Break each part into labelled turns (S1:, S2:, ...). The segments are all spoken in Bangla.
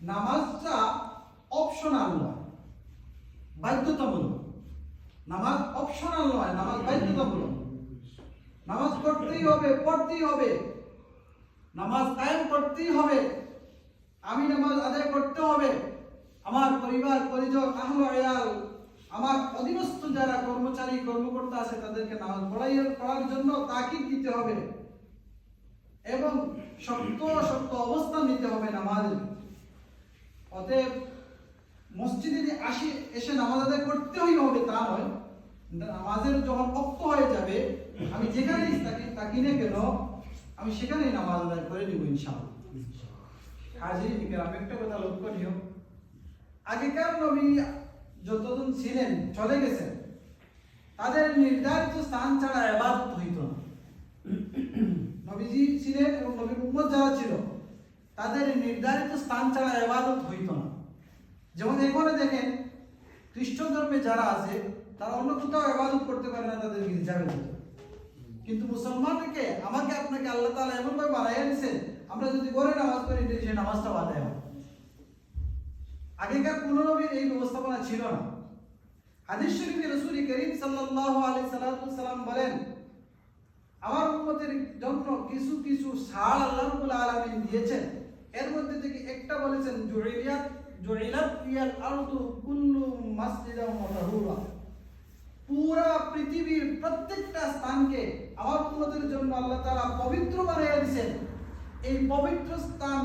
S1: নামাজটা অপশনাল নয়, বাধ্যতামূলক। নামাজ অপশনাল নয়, নামাজ বাধ্যতামূলক। নামাজ পড়তেই হবে, পড়তেই হবে, নামাজ কায়েম করতেই হবে। আমি নামাজ আদায় করতে হবে। আমার পরিবার পরিজন, আহলে আয়াল, আমার অধীনস্থ যারা কর্মচারী কর্মকর্তা আছে তাদেরকে নামাজ পড়ার জন্য তাকিদ দিতে হবে এবং শক্ত শক্ত অবস্থান নিতে হবে নামাজে। অতএব মসজিদে যে এসে নামাজ আদায় করতেই হবে তা নয়। নামাজের যখন অক্ত হয়ে যাবে আমি যেখানেই থাকি না কেন আমি সেখানেই নামাজ আদায় করে নিব ইনশাআল্লাহ। হাজির কিরাম, একটা কথা লক্ষণীয়, আগেকার নবী যতজন ছিলেন চলে গেছেন, তাদের নির্ধারিত স্থান ছাড়া ইবাদত হইত না। নবীজি ছিলেন এবং নবীর উম্মত যারা ছিল তাদের নির্ধারিত স্থান ছাড়া ইবাদত হইত না। যেমন এখানে দেখেন খ্রিস্টান ধর্মে যারা আছে তারা অন্য কোথাও ইবাদত করতে পারে না তাদের গির্জার ভিতরে, কিন্তু মুসলমানকে আমাকে আপনাকে আল্লাহ তাআলা এমন ভাবে বানাইয়া দিয়েছেন আমরা যদি ঘরে নামাজ পড়ি সেই নামাজটা আদায় হবে। আগেকার কোন নবীর এই ব্যবস্থাপনা ছিল না। হাদিস শরীফে রাসূল করিম সাল্লাল্লাহু আলাইহি সাল্লাম বলেন, আমার উম্মতের জন্য কিছু কিছু ছাড় আল্লাহ রাব্বুল আলামিন দিয়েছেন। এর মধ্যে থেকে একটা বলেছেন জুইলাত লিয়াল আরদু কুল্লু মাসজিদান ওয়া তাহুরা। পুরা পৃথিবীর প্রত্যেকটা স্থানকে আমার উম্মতের জন্য আল্লাহ তাআলা পবিত্র বানিয়ে দিয়েছেন। এই পবিত্র স্থান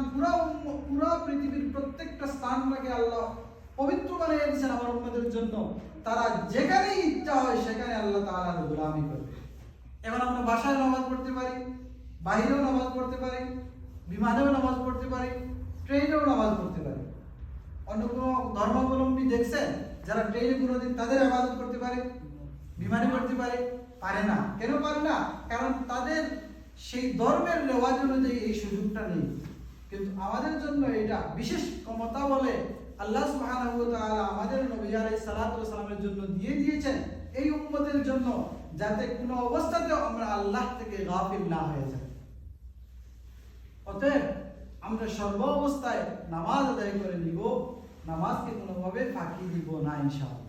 S1: পুরা পৃথিবীর প্রত্যেকটা স্থানটাকে আল্লাহ পবিত্র বানিয়ে দিয়েছেন আমার উম্মতের জন্য। তারা যেখানে ইচ্ছা হয় সেখানে আল্লাহ তাআলার গোলামি করবে। এখন আমরা বাসায় নামাজ পড়তে পারি, বাইরেও নামাজ পড়তে পারি, বিমানেও নামাজ পড়তে পারি, ট্রেনেও নামাজ পড়তে পারি। অন্য কোনো ধর্মাবলম্বী দেখছেন যারা ট্রেনে কোনোদিন তাদের ইবাদত করতে পারে, বিমানে করতে পারে না। কেন পারে না? কারণ তাদের সেই ধর্মের রেওয়াজ অনুযায়ী এই সুযোগটা নেই। কিন্তু আমাদের জন্য এটা বিশেষ ক্ষমতা বলে আল্লাহ সুবহানাহু ওয়া তাআলা আমাদের নবী আলাইহিস সালাতু ওয়াস সালামের জন্য দিয়ে দিয়েছেন এই উম্মতের জন্য, যাতে কোনো অবস্থাতেও আমরা আল্লাহ থেকে গাফিল না হয়ে যাই। অতএব আমরা সর্ব অবস্থায় নামাজ আদায় করে নিব, নামাজকে কোনোভাবে ফাঁকি দিব না ইনশাআল্লাহ।